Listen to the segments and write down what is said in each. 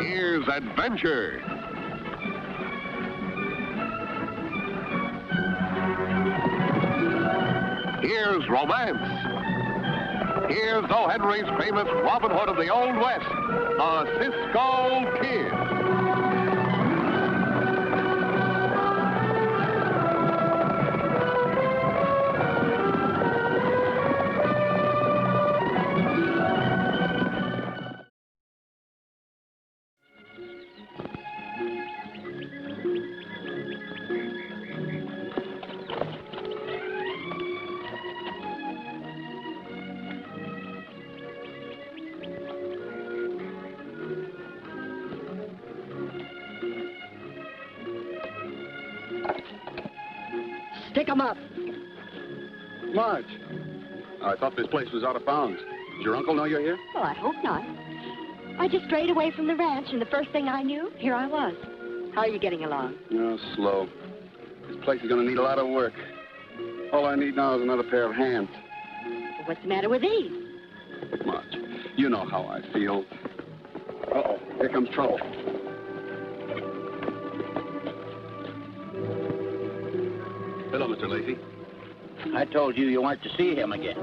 Here's adventure. Here's romance. Here's O. Henry's famous Robin Hood of the Old West, the Cisco Kid. Stick 'em up. Marge, I thought this place was out of bounds. Does your uncle know you're here? Well, I hope not. I just strayed away from the ranch, and the first thing I knew, here I was. How are you getting along? No, slow. This place is going to need a lot of work. All I need now is another pair of hands. Well, what's the matter with these? Marge, you know how I feel. Uh-oh, here comes trouble. Hello, Mr. Lacey. I told you you weren't to see him again.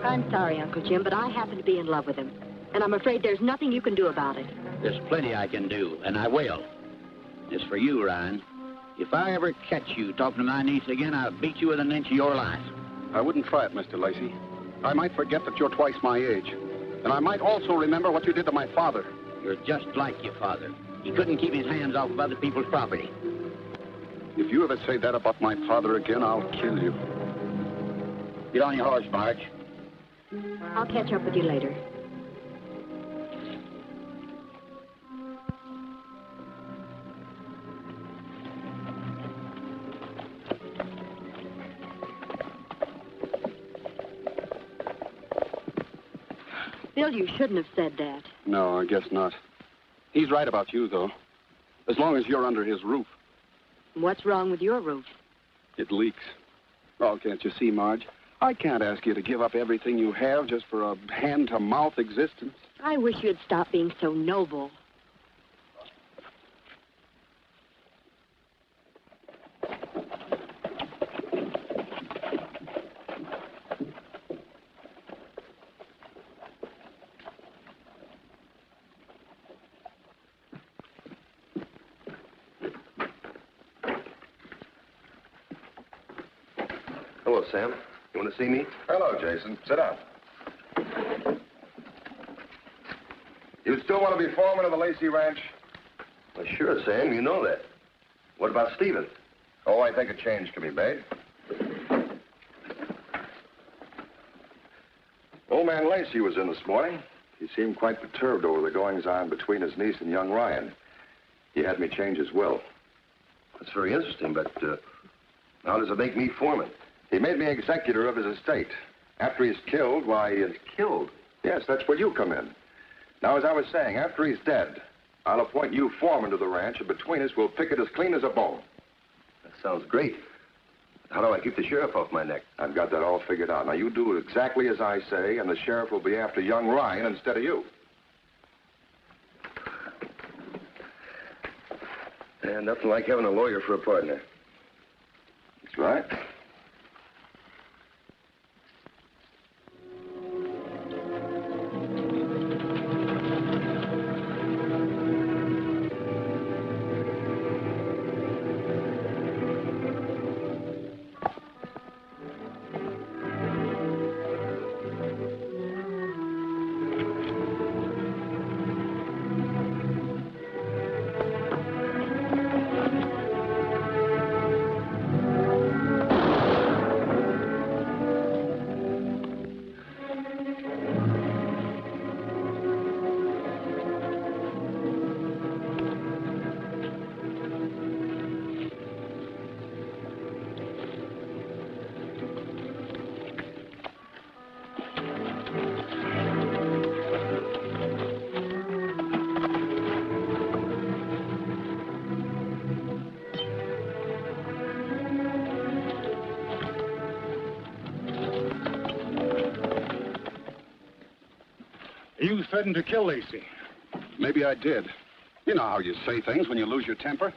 I'm sorry, Uncle Jim, but I happen to be in love with him. And I'm afraid there's nothing you can do about it. There's plenty I can do, and I will. As for you, Ryan, if I ever catch you talking to my niece again, I'll beat you within an inch of your life. I wouldn't try it, Mr. Lacey. I might forget that you're twice my age. And I might also remember what you did to my father. You're just like your father. He couldn't keep his hands off of other people's property. If you ever say that about my father again, I'll kill you. Get on your horse, Marge. I'll catch up with you later. Bill, you shouldn't have said that. No, I guess not. He's right about you, though. As long as you're under his roof. What's wrong with your roof? It leaks. Oh, can't you see, Marge? I can't ask you to give up everything you have just for a hand-to-mouth existence. I wish you'd stop being so noble. Hello, Sam. You want to see me? Hello, Jason. Sit down. You still want to be foreman of the Lacey Ranch? Well, sure, Sam. You know that. What about Stephen? Oh, I think a change can be made. Old man Lacey was in this morning. He seemed quite perturbed over the goings-on between his niece and young Ryan. He had me change his will. That's very interesting, but how does it make me foreman? He made me executor of his estate. After he's killed, why... He's killed? Yes, that's where you come in. Now, as I was saying, after he's dead, I'll appoint you foreman to the ranch, and between us, we'll pick it as clean as a bone. That sounds great. How do I keep the sheriff off my neck? I've got that all figured out. Now, you do exactly as I say, and the sheriff will be after young Ryan instead of you. And nothing like having a lawyer for a partner. That's right. You threatened to kill Lacey. Maybe I did. You know how you say things when you lose your temper.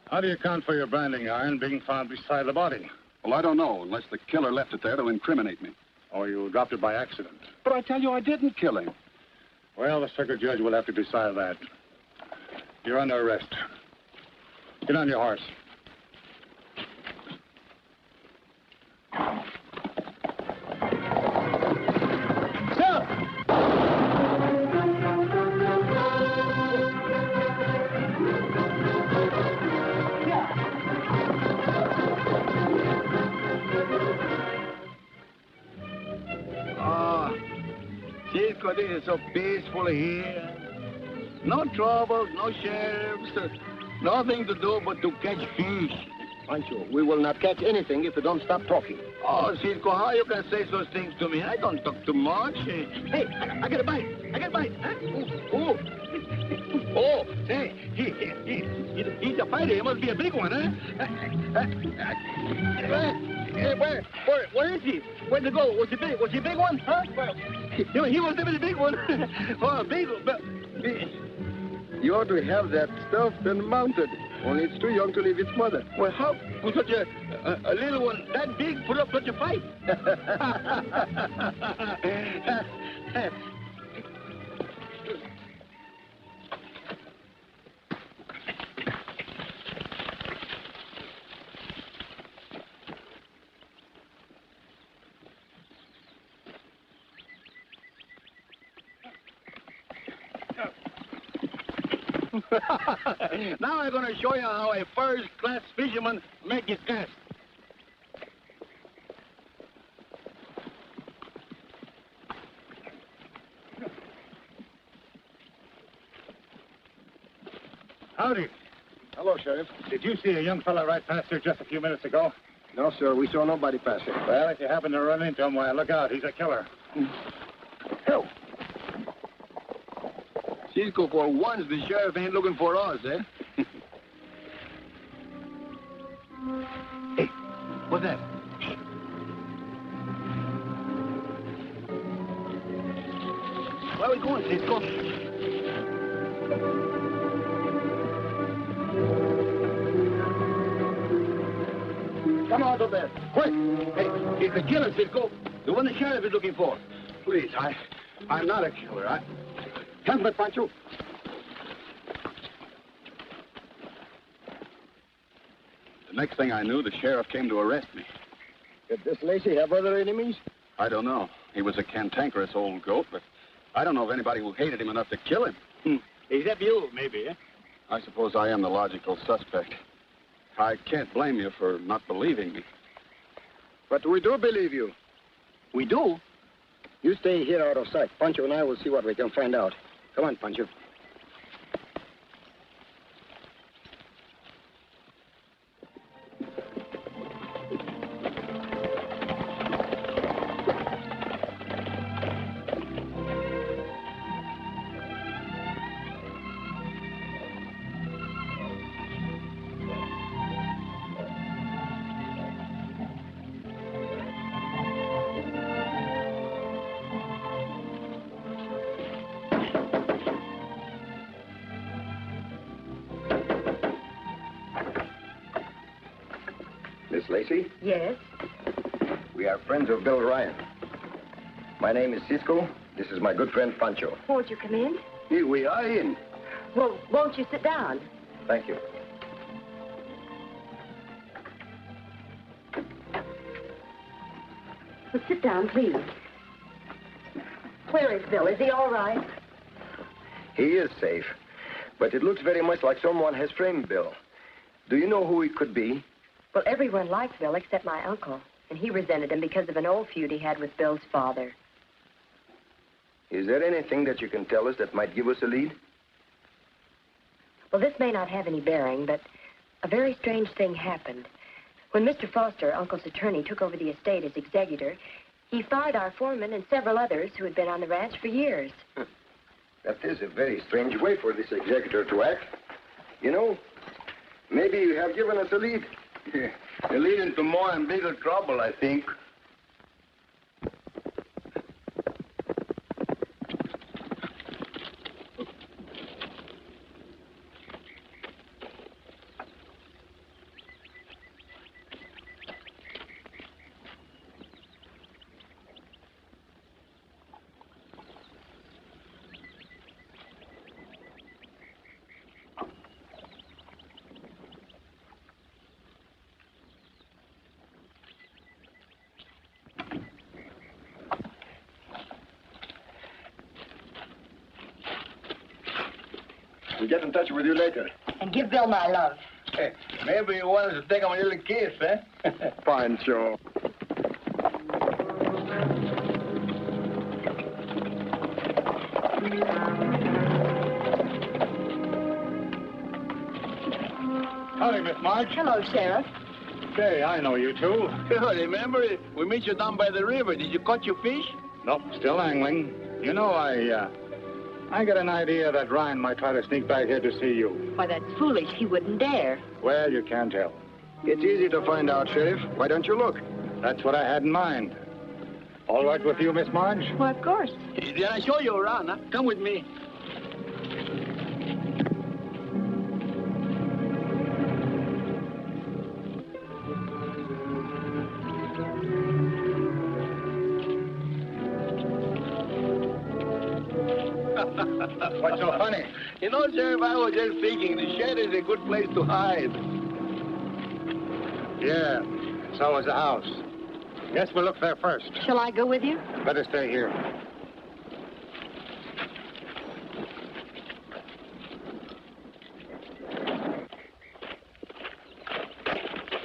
How do you account for your branding iron being found beside the body? Well, I don't know, unless the killer left it there to incriminate me. Or you dropped it by accident. But I tell you, I didn't kill him. Well, the circuit judge will have to decide that. You're under arrest. Get on your horse. Cisco, this is so peaceful here. No trouble, no sheriffs, nothing to do but to catch fish. Pancho, we will not catch anything if you don't stop talking. Oh, Cisco, how you can say those things to me? I don't talk too much. Hey, I got a bite. I got a bite. Huh? Ooh. Oh, hey, he's a fighter. He must be a big one, huh? Where is he? Where'd he go? Was he big? Was he a big one? Huh? He was a big one. Oh, big one. You ought to have that stuffed and mounted. Only it's too young to leave its mother. Well, how could such a little one that big put up such a fight? Now I'm going to show you how a first-class fisherman make his cast. Howdy. Hello, Sheriff. Did you see a young fella right past here just a few minutes ago? No, sir. We saw nobody pass here. Well, if you happen to run into him, well, look out. He's a killer. Help. Cisco, for once, the sheriff ain't looking for us, eh? Hey, what's that? Where are we going, Cisco? Come out of there. Quick. Hey, it's the killer, Cisco. The one the sheriff is looking for. Please, I'm not a killer. Help me, Pancho. The next thing I knew, the sheriff came to arrest me. Did this Lacey have other enemies? I don't know. He was a cantankerous old goat, but I don't know of anybody who hated him enough to kill him. Except you, maybe, eh? I suppose I am the logical suspect. I can't blame you for not believing me. But we do believe you. We do? You stay here out of sight. Pancho and I will see what we can find out. Come on, Pancho. Miss Lacey? Yes? We are friends of Bill Ryan. My name is Cisco. This is my good friend Pancho. Won't you come in? Here we are in. Well, won't you sit down? Thank you. Well, sit down, please. Where is Bill? Is he all right? He is safe, but it looks very much like someone has framed Bill. Do you know who he could be? Well, everyone liked Bill except my uncle, and he resented him because of an old feud he had with Bill's father. Is there anything that you can tell us that might give us a lead? Well, this may not have any bearing, but a very strange thing happened. When Mr. Foster, Uncle's attorney, took over the estate as executor, he fired our foreman and several others who had been on the ranch for years. That is a very strange way for this executor to act. You know, maybe you have given us a lead. You're leading to more and bigger trouble, I think. We'll get in touch with you later. And give Bill my love. Hey, maybe you want us to take him a little kiss, eh? Pancho. Howdy, Miss March. Hello, Sheriff. Say, I know you two. Remember, we met you down by the river. Did you catch your fish? Nope, still angling. You know, I got an idea that Ryan might try to sneak back here to see you. Why, that's foolish. He wouldn't dare. Well, you can't tell. It's easy to find out, Sheriff. Why don't you look? That's what I had in mind. All right with you, Miss Marge? Why, of course. Did I show you around, huh? Come with me. What's so funny? You know, Sheriff, I was just thinking the shed is a good place to hide. Yeah, so is the house. Guess we'll look there first. Shall I go with you? Better stay here.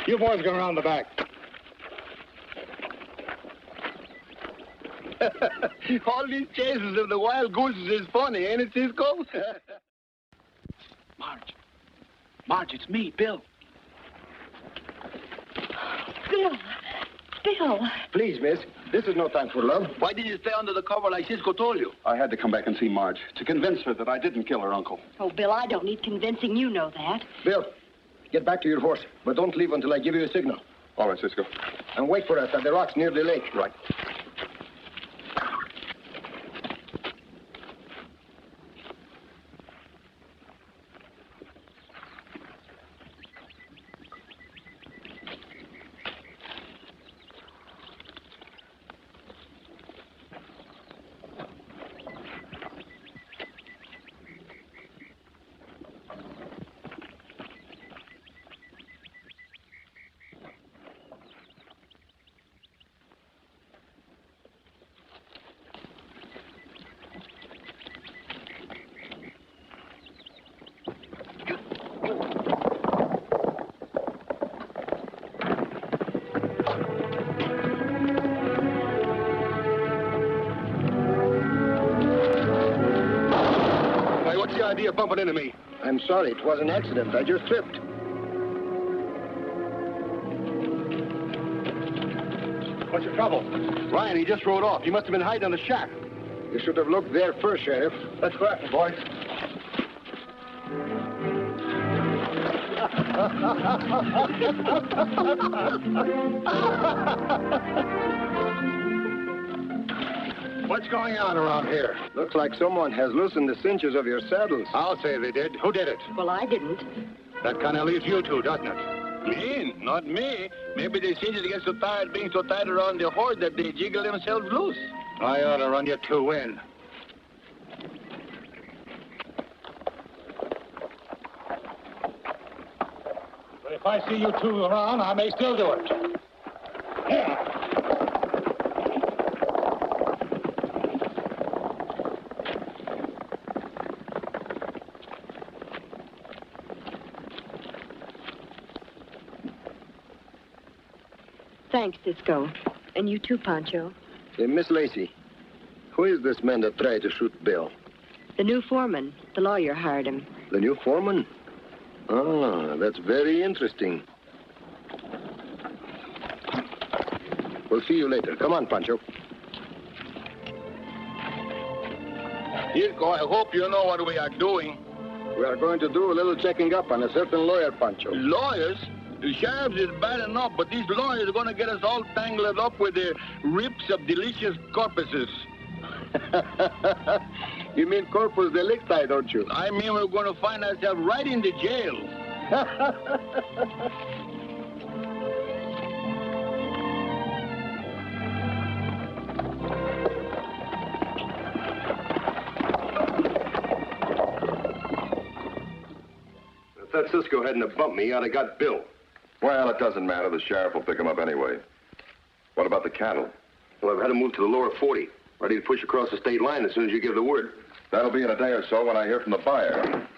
You boys go around the back. All these chases of the wild gooses is funny, ain't it, Cisco? Marge, it's me, Bill. Bill. Please, miss. This is no time for love. Why did you stay under the cover like Cisco told you? I had to come back and see Marge to convince her that I didn't kill her uncle. Oh, Bill, I don't need convincing. You know that. Bill, get back to your horse, but don't leave until I give you a signal. All right, Cisco. And wait for us at the rocks near the lake. Right. Idea of bumping into me. I'm sorry. It was an accident. I just tripped. What's your trouble? Ryan, he just rode off. He must have been hiding in the shack. You should have looked there first, Sheriff. Let's go after him, boys. What's going on around here? Looks like someone has loosened the cinches of your saddles. I'll say they did. Who did it? Well, I didn't. That kind of leaves you two, doesn't it? Me? Not me. Maybe the cinches get so tired being so tight around the horse that they jiggle themselves loose. I ought to run you two in. But if I see you two around, I may still do it. Here. Thanks, Cisco. And you too, Pancho. Miss Lacey, who is this man that tried to shoot Bill? The new foreman. The lawyer hired him. The new foreman? Ah, that's very interesting. We'll see you later. Come on, Pancho. Cisco, I hope you know what we are doing. We are going to do a little checking up on a certain lawyer, Pancho. Lawyers? The sheriff's is bad enough, but these lawyers are going to get us all tangled up with their rips of delicious corpuses. You mean corpus delicti, don't you? I mean, we're going to find ourselves right in the jail. If that Cisco hadn't have bumped me, I'd have got Bill. Well, it doesn't matter. The sheriff will pick him up anyway. What about the cattle? Well, I've had him moved to the lower 40, ready to push across the state line as soon as you give the word. That'll be in a day or so when I hear from the buyer.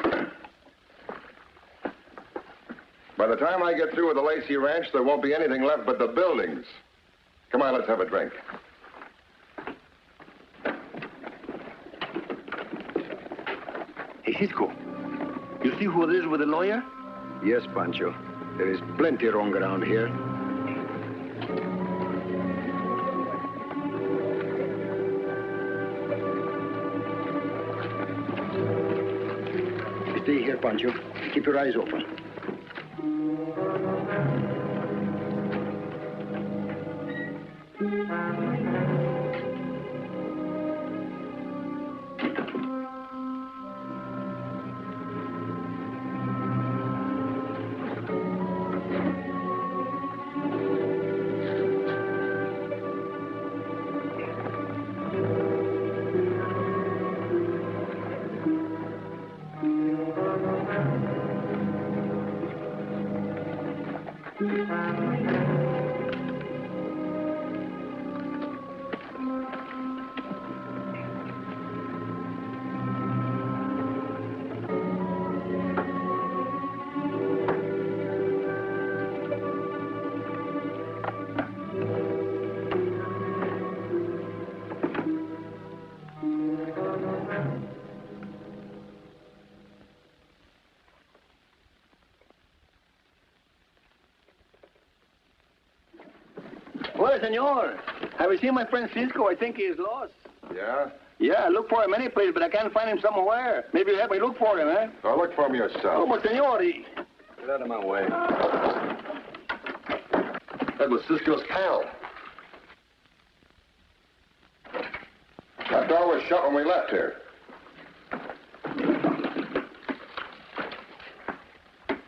By the time I get through with the Lacey Ranch, there won't be anything left but the buildings. Come on, let's have a drink. Hey, Cisco, you see who it is with the lawyer? Yes, Pancho. There is plenty wrong around here. Stay here, Pancho. Keep your eyes open. Well, senor, have you seen my friend Cisco? I think he is lost. Yeah? Yeah, I look for him any place, but I can't find him somewhere. Maybe you help me look for him, eh? Well, look for him yourself. Oh, but senor, he... Get out of my way. That was Cisco's pal. That door was shut when we left here.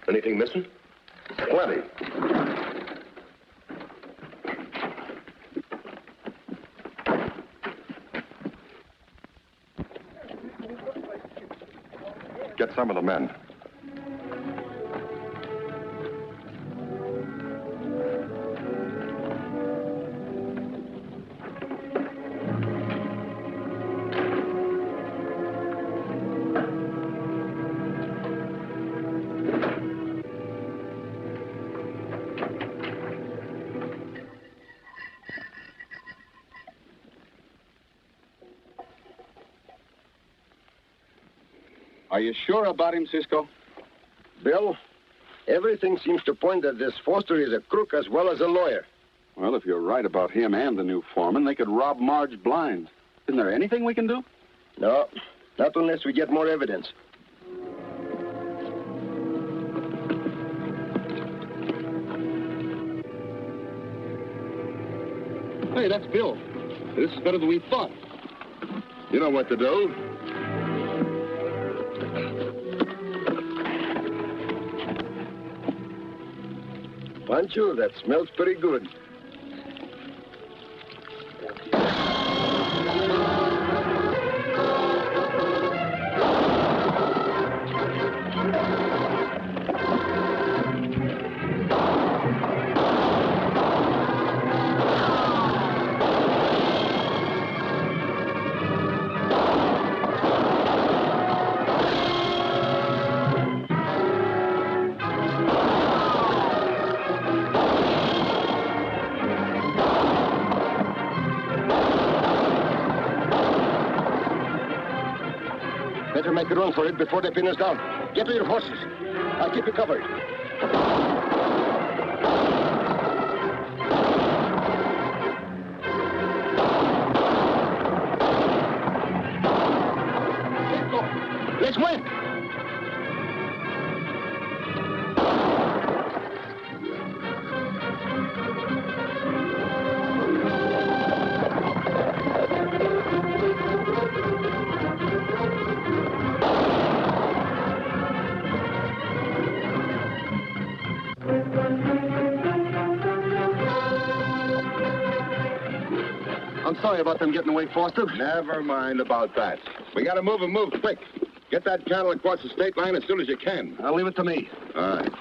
Anything missing? Plenty. Get some of the men. Are you sure about him, Cisco? Bill, everything seems to point that this Foster is a crook as well as a lawyer. Well, if you're right about him and the new foreman, they could rob Marge blind. Isn't there anything we can do? No, not unless we get more evidence. Hey, that's Bill. This is better than we thought. You know what to do. Pancho, that smells pretty good. Better make a run for it before they pin us down. Get to your horses. I'll keep you covered. Let's win! I'm sorry about them getting away, Foster. Never mind about that. We gotta move and move quick. Get that cattle across the state line as soon as you can. I'll leave it to me. All right.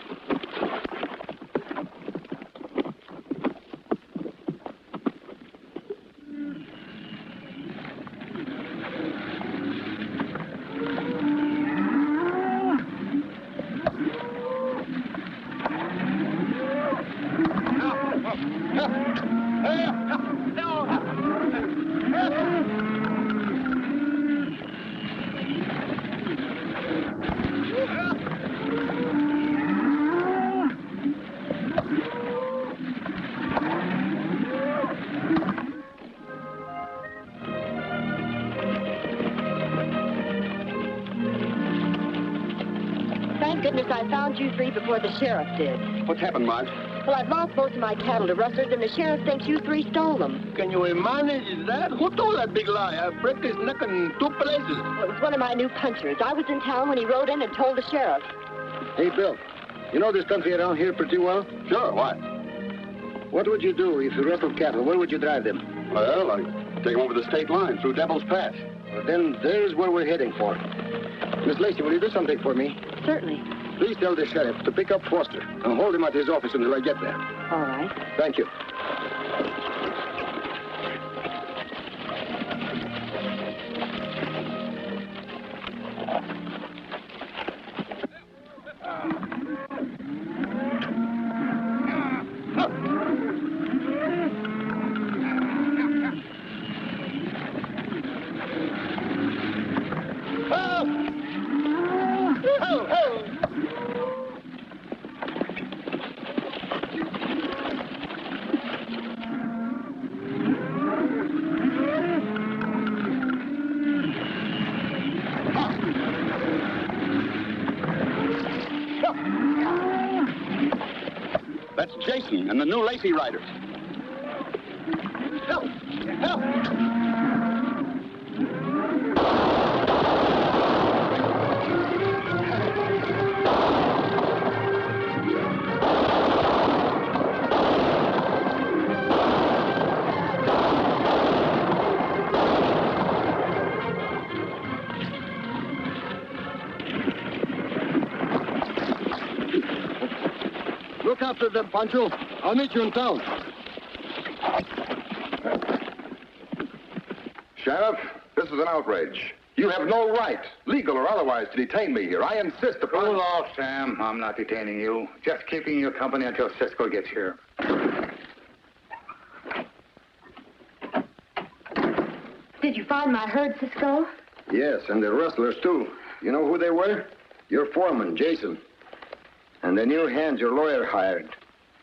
thank goodness I found you three before the sheriff did. What's happened, Marge? Well, I've lost most of my cattle to rustlers, and the sheriff thinks you three stole them. Can you manage that? Who told that big lie? I break his neck in 2 places. Well, it was one of my new punchers. I was in town when he rode in and told the sheriff. Hey, Bill, you know this country around here pretty well? Sure, why? What would you do if you rustled cattle? Where would you drive them? Well, I'd take them over the state line through Devil's Pass. Well, then there's where we're heading for. Miss Lacey, will you do something for me? Certainly. Please tell the sheriff to pick up Foster and hold him at his office until I get there. All right. Thank you. That's Jason and the new Lacey riders. Help! Help! Look after them, Pancho. I'll meet you in town. Sheriff, this is an outrage. You have no right, legal or otherwise, to detain me here. I insist upon... Cool off, Sam. I'm not detaining you. Just keeping you company until Cisco gets here. Did you find my herd, Cisco? Yes, and the rustlers, too. You know who they were? Your foreman, Jason. And the new hands your lawyer hired.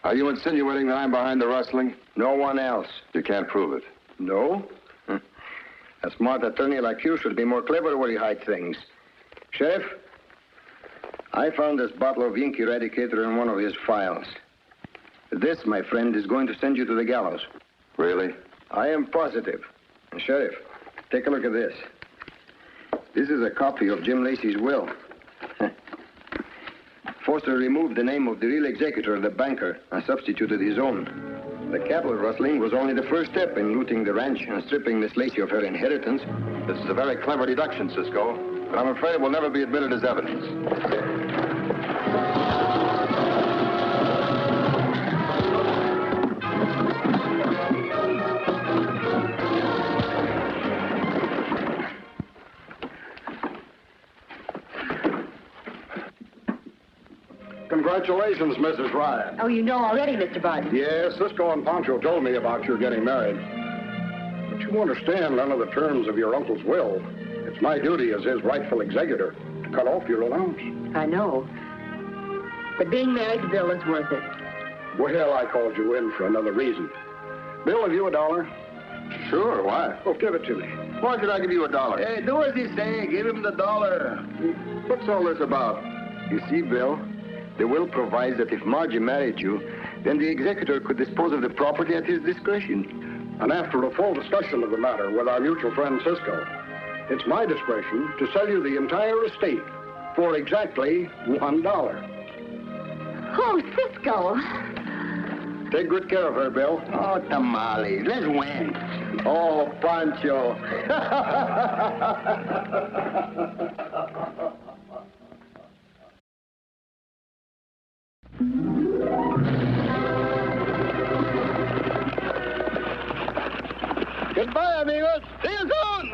Are you insinuating that I'm behind the rustling? No one else. You can't prove it. No? A smart attorney like you should be more clever where you hide things. Sheriff, I found this bottle of ink eradicator in one of his files. This, my friend, is going to send you to the gallows. Really? I am positive. And Sheriff, take a look at this. This is a copy of Jim Lacey's will. Foster removed the name of the real executor, the banker, and substituted his own. The cattle rustling was only the first step in looting the ranch and stripping Miss Lacey of her inheritance. This is a very clever deduction, Cisco, but I'm afraid it will never be admitted as evidence. Congratulations, Mrs. Ryan. Oh, you know already, Mr. Barton. Yes, Cisco and Pancho told me about your getting married. But you understand none of the terms of your uncle's will. It's my duty as his rightful executor to cut off your allowance. I know. But being married to Bill is worth it. Well, I called you in for another reason. Bill, have you $1? Sure, why? Oh, give it to me. Why should I give you $1? Hey, do as he say. Give him the $1. What's all this about? You see, Bill, the will provides that if Margie married you, then the executor could dispose of the property at his discretion. And after a full discussion of the matter with our mutual friend Cisco, it's my discretion to sell you the entire estate for exactly $1. Oh, Cisco. Take good care of her, Bill. Oh, tamales. Let's win. Oh, Pancho. Goodbye, amigos. See you soon.